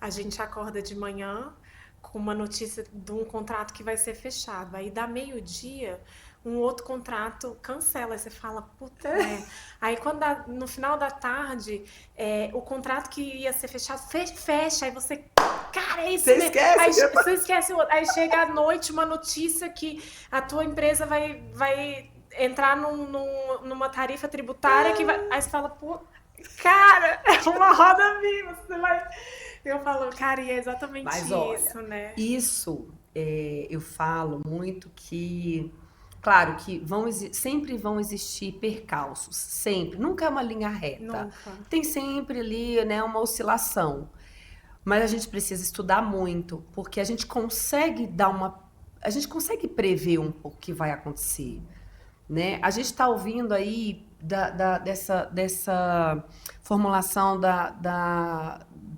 a gente acorda de manhã com uma notícia de um contrato que vai ser fechado, aí dá meio-dia, um outro contrato cancela, aí você fala, puta, né? Aí quando no final da tarde, o contrato que ia ser fechado, fecha, aí você, cara, é isso mesmo. Aí você esquece o outro. Aí chega à noite uma notícia que a tua empresa vai entrar numa tarifa tributária que vai. Aí você fala, pô, cara, é uma roda viva. Você vai. Eu falo, cara, e é exatamente Mas, isso, olha, né? Isso eu falo muito que, claro, que sempre vão existir percalços, sempre. Nunca é uma linha reta. Nunca. Tem sempre ali, né, uma oscilação. Mas a gente precisa estudar muito, porque a gente consegue a gente consegue prever um pouco o que vai acontecer, né? A gente está ouvindo aí dessa formulação do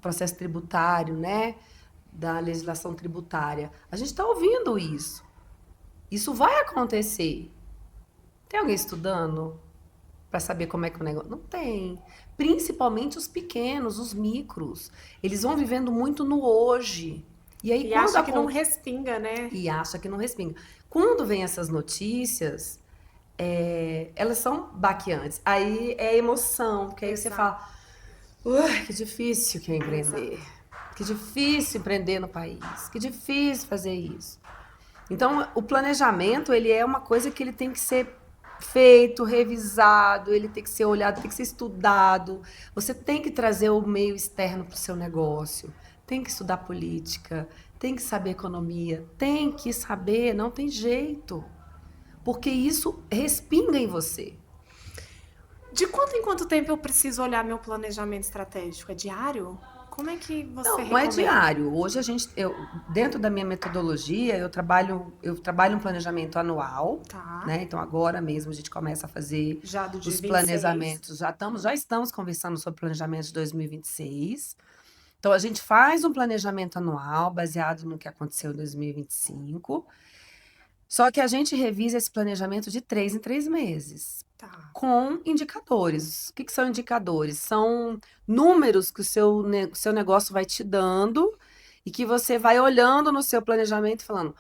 processo tributário, né? Da legislação tributária. A gente está ouvindo isso. Isso vai acontecer. Tem alguém estudando para saber como é que o negócio... Não tem. Principalmente os pequenos, os micros. Eles vão vivendo muito no hoje. E aí, quando acha que não respinga, né? E acha que não respinga. Quando vem essas notícias, elas são baqueantes. Aí é emoção, porque aí você fala, que difícil que é empreender. Que difícil empreender no país. Que difícil fazer isso. Então, o planejamento, ele é uma coisa que ele tem que ser feito, revisado, ele tem que ser olhado, tem que ser estudado. Você tem que trazer o meio externo para o seu negócio. Tem que estudar política, tem que saber economia, tem que saber, não tem jeito. Porque isso respinga em você. De quanto em quanto tempo eu preciso olhar meu planejamento estratégico? É diário? Como é que você recomenda? Não é diário. Hoje dentro da minha metodologia, eu trabalho um planejamento anual, né? Então agora mesmo a gente começa a fazer já do dia os 26. planejamentos. Já estamos conversando sobre planejamento de 2026. Então a gente faz um planejamento anual baseado no que aconteceu em 2025. Só que a gente revisa esse planejamento de 3 em 3 meses. Com indicadores. O que são indicadores? São números que o seu negócio vai te dando e que você vai olhando no seu planejamento e falando,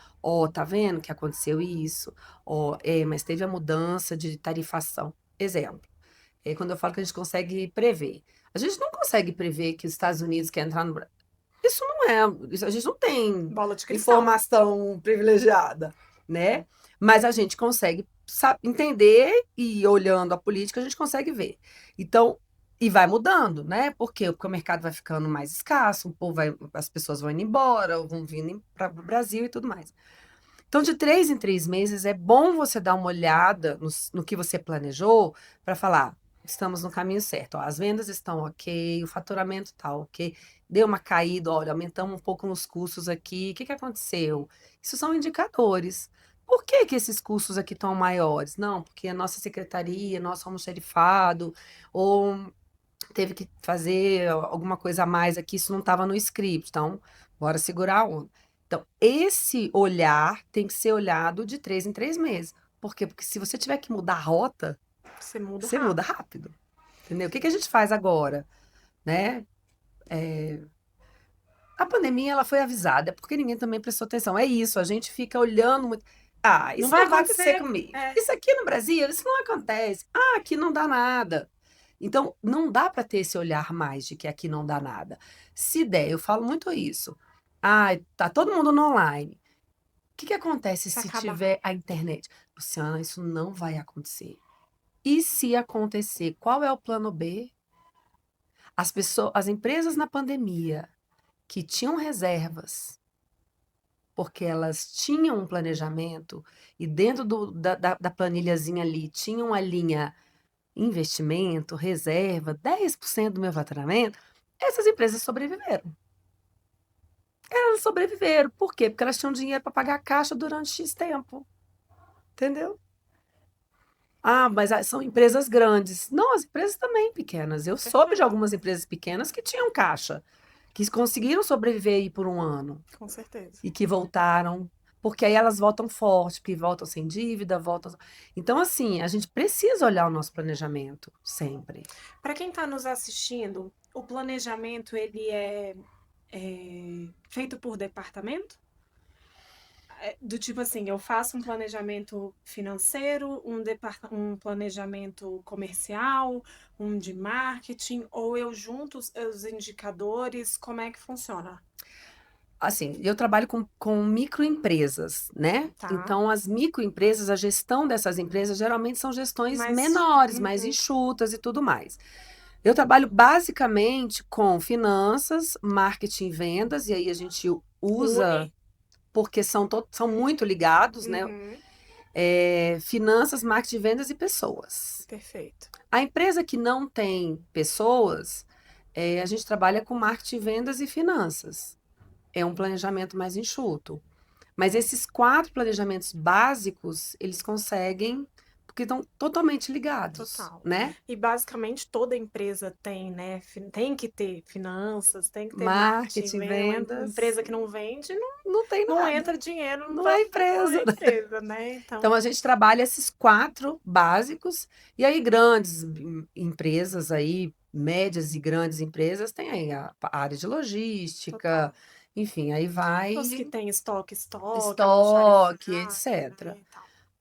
tá vendo que aconteceu isso? Mas teve a mudança de tarifação. Exemplo. Quando eu falo que a gente consegue prever. A gente não consegue prever que os Estados Unidos querem entrar no Brasil. Isso não é. A gente não tem bola de cristal, informação privilegiada, né? Mas a gente consegue entender e olhando a política a gente consegue ver. Então, e vai mudando, né? Por quê? Porque o mercado vai ficando mais escasso, as pessoas vão indo embora, ou vão vindo para o Brasil e tudo mais. Então, de 3 em 3 meses, é bom você dar uma olhada no que você planejou para falar, estamos no caminho certo. Ó, as vendas estão ok, o faturamento está ok, deu uma caída, olha, aumentamos um pouco nos custos aqui, o que aconteceu? Isso são indicadores. Por que esses custos aqui estão maiores? Não, porque a nossa secretaria, nosso almoxarifado, ou teve que fazer alguma coisa a mais aqui, isso não estava no script, então bora segurar a onda. Então, esse olhar tem que ser olhado de 3 em 3 meses. Por quê? Porque se você tiver que mudar a rota, você muda rápido. Entendeu? O que a gente faz agora? Né? A pandemia ela foi avisada, porque ninguém também prestou atenção. É isso, a gente fica olhando muito. Isso não vai acontecer comigo. Isso aqui no Brasil, isso não acontece. Aqui não dá nada. Então, não dá para ter esse olhar mais de que aqui não dá nada. Se der, eu falo muito isso. Tá todo mundo no online. O que acontece se tiver a internet? Luciana, isso não vai acontecer. E se acontecer, qual é o plano B? As empresas na pandemia que tinham reservas, porque elas tinham um planejamento e dentro da planilhazinha ali tinham a linha investimento, reserva, 10% do meu faturamento, essas empresas sobreviveram. Elas sobreviveram. Por quê? Porque elas tinham dinheiro para pagar a caixa durante X tempo. Entendeu? Mas são empresas grandes. Não, as empresas também pequenas. Eu soube de algumas empresas pequenas que tinham caixa, que conseguiram sobreviver aí por um ano. Com certeza. E que voltaram, porque aí elas voltam forte, porque voltam sem dívida, voltam. Então, assim, a gente precisa olhar o nosso planejamento sempre. Para quem está nos assistindo, o planejamento ele é feito por departamento? Do tipo assim, eu faço um planejamento financeiro, um planejamento comercial, um de marketing, ou eu junto os indicadores, como é que funciona? Assim, eu trabalho com microempresas, né? Então, as microempresas, a gestão dessas empresas geralmente são gestões menores, mais enxutas e tudo mais. Eu trabalho basicamente com finanças, marketing e vendas, e aí a gente usa, porque são muito ligados, né? Finanças, marketing, vendas e pessoas. Perfeito. A empresa que não tem pessoas, a gente trabalha com marketing, vendas e finanças. É um planejamento mais enxuto. Mas esses 4 planejamentos básicos, eles conseguem, porque estão totalmente ligados. Total. Né? E basicamente toda empresa tem, né? Tem que ter finanças, tem que ter marketing, vendas. Uma empresa que não vende, não tem nada. Não entra dinheiro, não é empresa. Não é empresa, né? Então a gente trabalha esses 4 básicos, e aí grandes empresas aí, médias e grandes empresas, tem aí a área de logística. Total. Enfim, aí vai. Os que tem estoque, etc. Né?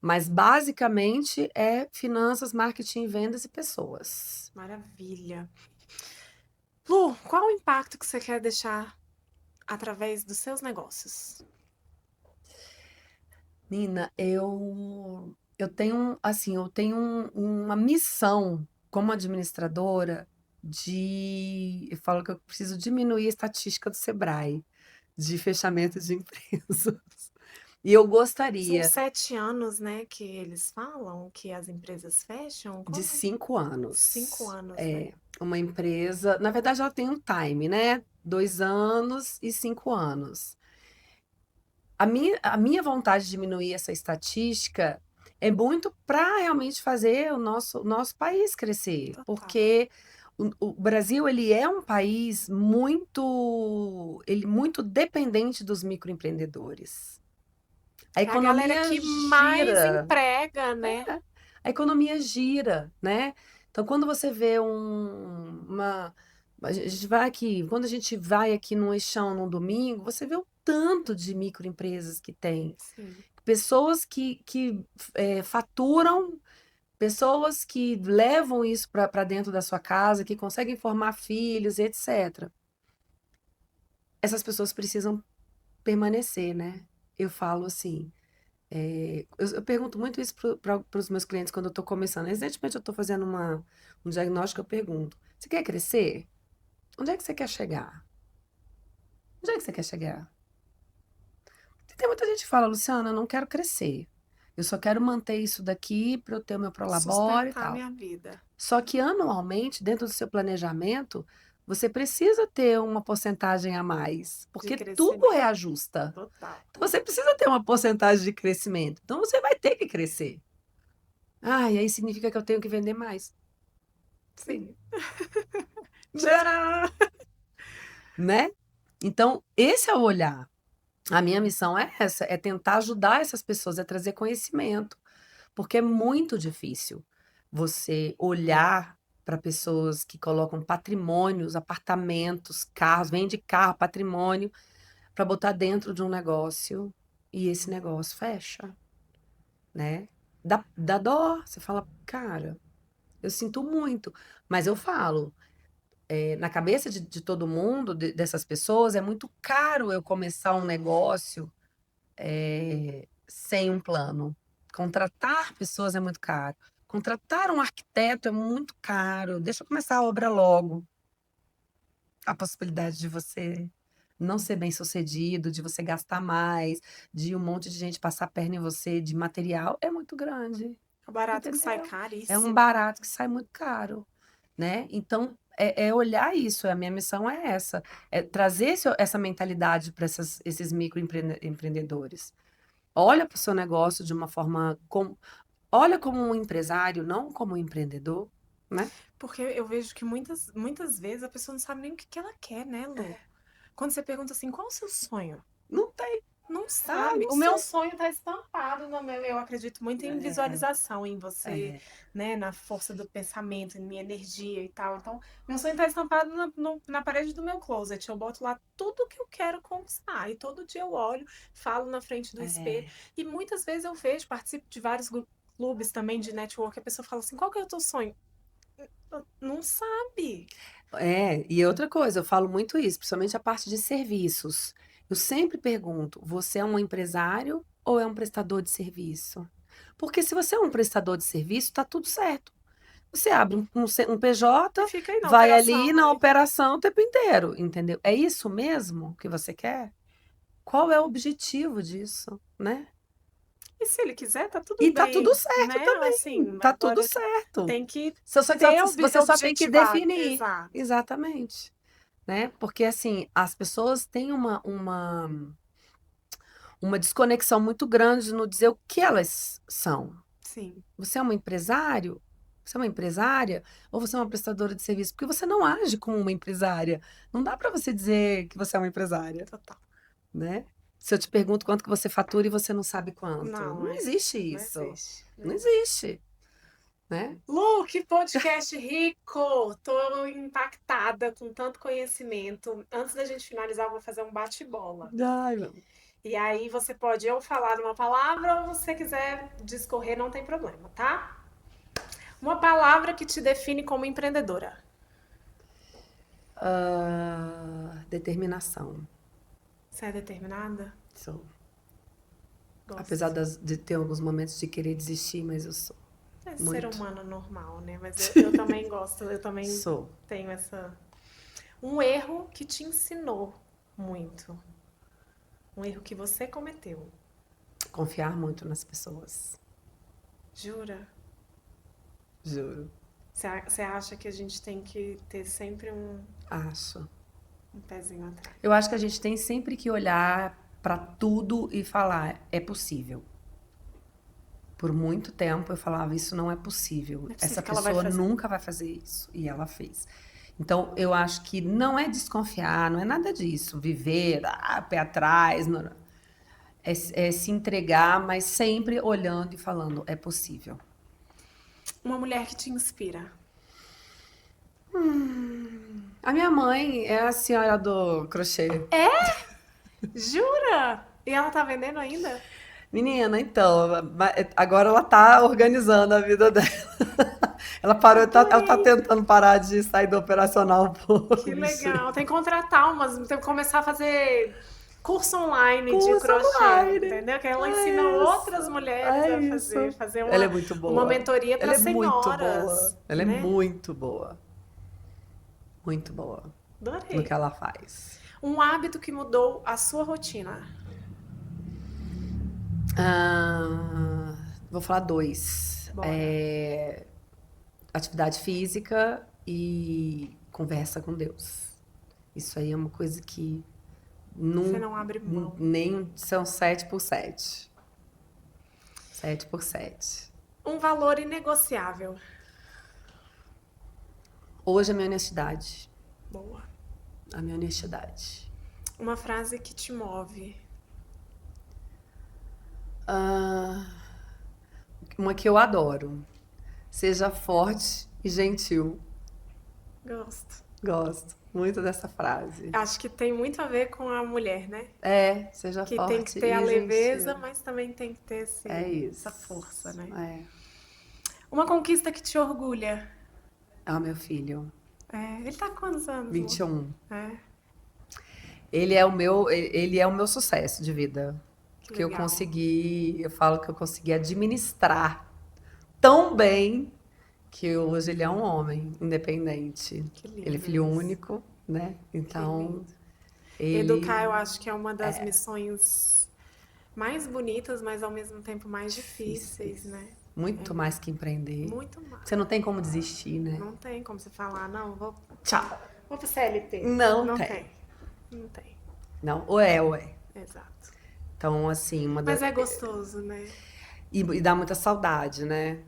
Mas basicamente é finanças, marketing, vendas e pessoas. Maravilha. Lu, qual o impacto que você quer deixar através dos seus negócios? Nina, eu tenho uma missão como administradora eu falo que eu preciso diminuir a estatística do Sebrae de fechamento de empresas. E eu São gostaria 7 anos, né, que eles falam que as empresas fecham? de Como? 5 5 anos. anos, né? Uma empresa, na verdade, ela tem um time, né? 2 anos e 5 anos. A minha vontade de diminuir essa estatística é muito para realmente fazer o nosso país crescer, Total. porque o Brasil ele é um país muito dependente dos microempreendedores. A É a galera economia que mais gira, emprega, né? a economia gira, né? Então, quando você vê quando a gente vai aqui no Eixão num domingo, você vê o tanto de microempresas que tem. Sim. Pessoas que faturam, pessoas que levam isso para dentro da sua casa, que conseguem formar filhos, etc. Essas pessoas precisam permanecer, né? Eu falo assim. Eu pergunto muito isso para os meus clientes quando eu estou começando. Recentemente eu estou fazendo um diagnóstico, eu pergunto: você quer crescer? Onde é que você quer chegar? Onde é que você quer chegar? E tem muita gente que fala, Luciana, eu não quero crescer. Eu só quero manter isso daqui para eu ter o meu prolabore e Sustentar a tal. minha vida. Só que anualmente, dentro do seu planejamento, você precisa ter uma porcentagem a mais, De porque tudo crescimento. reajusta. Total. Então você precisa ter uma porcentagem de crescimento. Então você vai ter que crescer. Ah, e aí significa que eu tenho que vender mais. Sim. Tcharam! Né? Então, esse é o olhar. A minha missão é essa, é tentar ajudar essas pessoas a trazer conhecimento, porque é muito difícil você olhar para pessoas que colocam patrimônios, apartamentos, carros, vende carro, patrimônio, para botar dentro de um negócio e esse negócio fecha, né? Dá dó, você fala, cara, eu sinto muito, mas eu falo, na cabeça de todo mundo, dessas pessoas, é muito caro eu começar um negócio sem um plano. Contratar pessoas é muito caro. Contratar um arquiteto é muito caro. Deixa eu começar a obra logo. A possibilidade de você não ser bem-sucedido, de você gastar mais, de um monte de gente passar a perna em você, de material, é muito grande. É barato que sai Entendeu? É um caríssimo. barato que sai muito caro, né? Então, é olhar isso, a minha missão é essa, é trazer essa mentalidade para esses microempreendedores. Olha para o seu negócio de uma forma, olha como um empresário, não como um empreendedor, né? Porque eu vejo que muitas vezes a pessoa não sabe nem o que ela quer, né, Lu? Quando você pergunta assim, qual o seu sonho? Não tem, Não ah, sabe. não O meu sei. sonho está estampado no meu. Eu acredito muito em visualização, em você, É, né, na força do pensamento, em minha energia e tal. Então, meu sonho está estampado na parede do meu closet. Eu boto lá tudo que eu quero conquistar. E todo dia eu olho, falo na frente do espelho. é, E muitas vezes eu vejo, participo de vários clubes também de network, a pessoa fala assim: qual que é o teu sonho? Não sabe. e outra coisa, eu falo muito isso, principalmente a parte de serviços. Eu sempre pergunto, você é um empresário ou é um prestador de serviço? Porque se você é um prestador de serviço, tá tudo certo. Você abre um E PJ, fica aí na vai ali operação, na né? operação o tempo inteiro, entendeu? É isso mesmo que você quer? Qual é o objetivo disso, né? E se ele quiser, tá tudo E tá tudo bem, certo né? também, Assim, tá tudo agora certo. tem que ter Você só tem que objetivado. definir. Exato. Exatamente, né? Porque assim, as pessoas têm uma desconexão muito grande no dizer o que elas são. Sim, Você é um empresário? Você é uma empresária? Ou você é uma prestadora de serviço? Porque você não age como uma empresária. Não dá para você dizer que você é uma empresária, total. né? Se eu te pergunto quanto que você fatura e você não sabe quanto, Não, não existe não isso. existe. Não existe, né? Lu, que podcast rico! Tô impactada com tanto conhecimento. Antes da gente finalizar, eu vou fazer um bate-bola. Ai, meu. E aí você pode ou falar uma palavra ou se você quiser discorrer, não tem problema, tá? Uma palavra que te define como empreendedora. Determinação. Você é determinada? Sou. Gosto. Apesar de ter alguns momentos de querer desistir, mas eu sou. É Muito. ser humano normal, né? Mas eu também gosto, eu também Sou. tenho essa... Um erro que te ensinou muito. Um erro que você cometeu. Confiar muito nas pessoas. Jura? Juro. Você acha que a gente tem que ter sempre Acho. um pezinho atrás? Eu acho que a gente tem sempre que olhar para tudo e falar, é possível. Por muito tempo eu falava, isso não é possível. Não é possível Essa que ela vai pessoa fazer. nunca vai fazer isso. E ela fez. Então, eu acho que não é desconfiar, não é nada disso. Viver, pé atrás. Não. É se entregar, mas sempre olhando e falando, é possível. Uma mulher que te inspira. A minha mãe é a senhora do crochê. Jura? E ela tá vendendo ainda? Menina, então, agora ela tá organizando a vida dela. Ela parou, ela tá tentando parar de sair do operacional por Que legal. Tem que contratar umas, tem que começar a fazer curso online de Curso crochê, online. entendeu? Que ela É ensina isso. outras mulheres É a isso. fazer Ela é muito boa. uma mentoria para Ela é muito senhoras. boa. Ela é né? muito boa. Muito boa Adorei. no que ela faz. Um hábito que mudou a sua rotina. Vou falar 2. Bora. Atividade física e conversa com Deus. Isso aí é uma coisa que Você não abre mão. nem são 7 por 7. 7 por 7. Um valor inegociável. Hoje a minha honestidade. Boa. A minha honestidade. Uma frase que te move. Uma que eu adoro. Seja forte e gentil. Gosto muito dessa frase. Acho que tem muito a ver com a mulher, né? Seja Que forte tem que ter e a leveza, gentil. mas também tem que ter essa força, né? Uma conquista que te orgulha. Ah, meu filho. Ele tá com quantos anos? 21. É. Ele é o meu sucesso de vida. Que legal. Eu falo que eu consegui administrar tão bem que hoje ele é um homem independente. Que lindo Ele é filho isso. único, né? Então, Educar, eu acho que é uma das missões mais bonitas, mas ao mesmo tempo mais difíceis, né? Muito mais que empreender. Muito mais. Você não tem como desistir, né? Não tem como você falar, não, Tchau. vou pro CLT. Não tem. Não, ou é. Exato. Então, assim, Mas é gostoso, né? E dá muita saudade, né?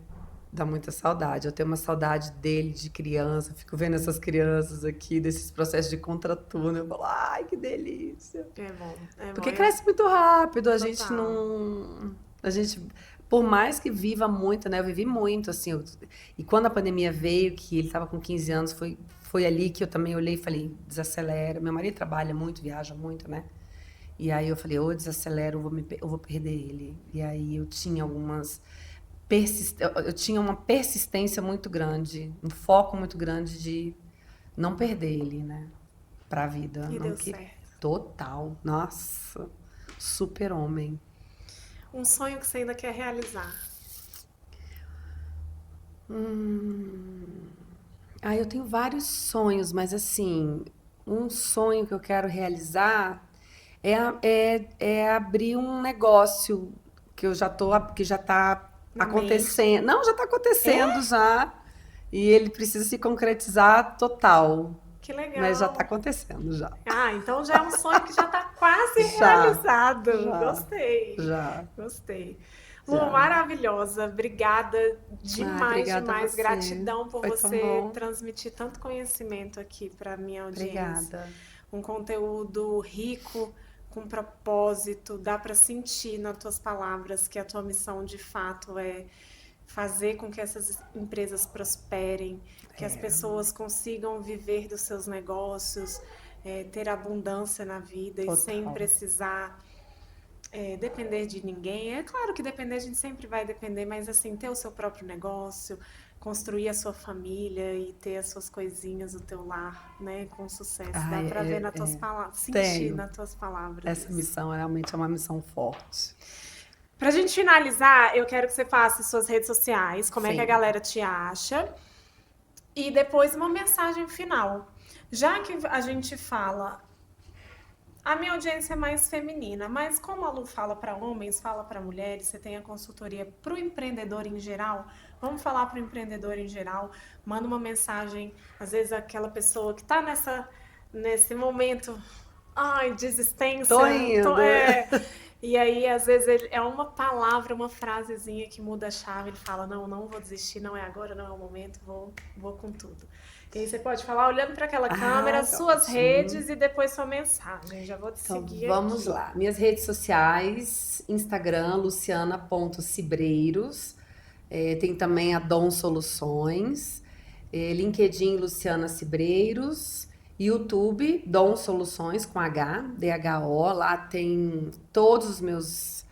Dá muita saudade. Eu tenho uma saudade dele de criança. Fico vendo essas crianças aqui, desses processos de contraturno. Eu falo, ai, que delícia. É bom. Porque cresce muito rápido. A gente Total. não... A gente... Por mais que viva muito, né? Eu vivi muito, assim. E quando a pandemia veio, que ele estava com 15 anos, foi ali que eu também olhei e falei, desacelera. Meu marido trabalha muito, viaja muito, né? E aí eu falei, ou eu desacelero, eu vou perder ele. E aí eu tinha eu tinha uma persistência muito grande, um foco muito grande de não perder ele, né? Pra vida. E não deu certo. Total. Nossa. Super homem. Um sonho que você ainda quer realizar. Eu tenho vários sonhos, mas assim, um sonho que eu quero realizar é abrir um negócio que já tá Na acontecendo. Não, já tá acontecendo já. E ele precisa se concretizar total. Que legal. Mas já tá acontecendo já. Então já é um sonho que já tá quase Já, realizado. já. Gostei. Já. Gostei. Já. Lu, maravilhosa. Obrigada demais, obrigada a demais. você. Gratidão por Foi tão você bom. transmitir tanto conhecimento aqui para minha audiência. Obrigada. Um conteúdo rico, com propósito. Dá para sentir nas tuas palavras que a tua missão de fato é fazer com que essas empresas prosperem, que as pessoas consigam viver dos seus negócios, ter abundância na vida Total. e sem precisar depender de ninguém. É claro que depender, a gente sempre vai depender, mas assim, ter o seu próprio negócio, construir a sua família e ter as suas coisinhas, o teu lar, né, com sucesso. Dá pra ver nas tuas palavras, sentir nas tuas palavras. Essa missão realmente é uma missão forte. Pra gente finalizar, eu quero que você faça suas redes sociais, como é que a galera te acha, e depois uma mensagem final. Já que a gente fala, a minha audiência é mais feminina, mas como a Lu fala para homens, fala para mulheres, você tem a consultoria para o empreendedor em geral, vamos falar para o empreendedor em geral, manda uma mensagem, às vezes aquela pessoa que está nesse momento, de existência. Tô indo. E aí, às vezes, é uma palavra, uma frasezinha que muda a chave. Ele fala, não vou desistir, não é agora, não é o momento, vou com tudo. E aí você pode falar, olhando para aquela câmera, suas redes e depois sua mensagem. Já vou te seguir vamos aqui. lá. Minhas redes sociais, Instagram, luciana.cibreiros. Tem também a Dom Soluções. LinkedIn, Luciana Cibreiros. YouTube, Dom Soluções, com H, DHO. Lá tem todos os meus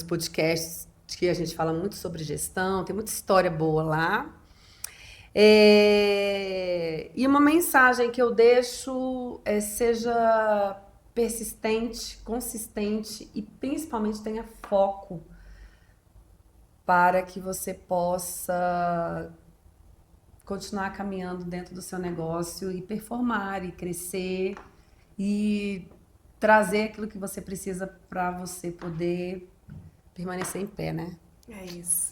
podcasts, que a gente fala muito sobre gestão, tem muita história boa lá. E uma mensagem que eu deixo seja persistente, consistente e principalmente tenha foco para que você possa continuar caminhando dentro do seu negócio e performar e crescer e trazer aquilo que você precisa para você poder permanecer em pé, né? É isso.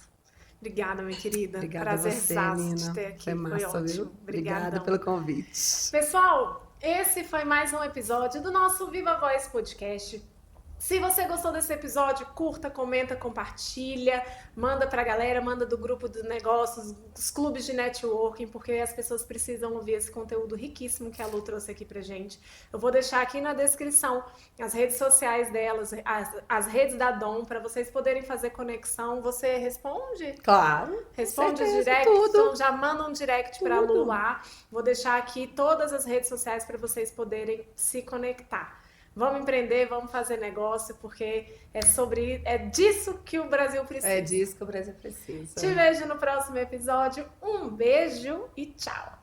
Obrigada, minha querida. Obrigada a você, Nina. Te ter aqui. Foi massa, foi ótimo. viu? Obrigada pelo convite. Pessoal, esse foi mais um episódio do nosso Viva Voz Podcast. Se você gostou desse episódio, curta, comenta, compartilha, manda pra galera, manda do grupo de negócios, dos clubes de networking, porque as pessoas precisam ouvir esse conteúdo riquíssimo que a Lu trouxe aqui pra gente. Eu vou deixar aqui na descrição as redes sociais delas, as redes da Dom, para vocês poderem fazer conexão. Você responde? Claro. Responde direct, então já manda um direct pra Lu lá. Vou deixar aqui todas as redes sociais para vocês poderem se conectar. Vamos empreender, vamos fazer negócio, porque é disso que o Brasil precisa. É disso que o Brasil precisa. Te vejo no próximo episódio. Um beijo e tchau!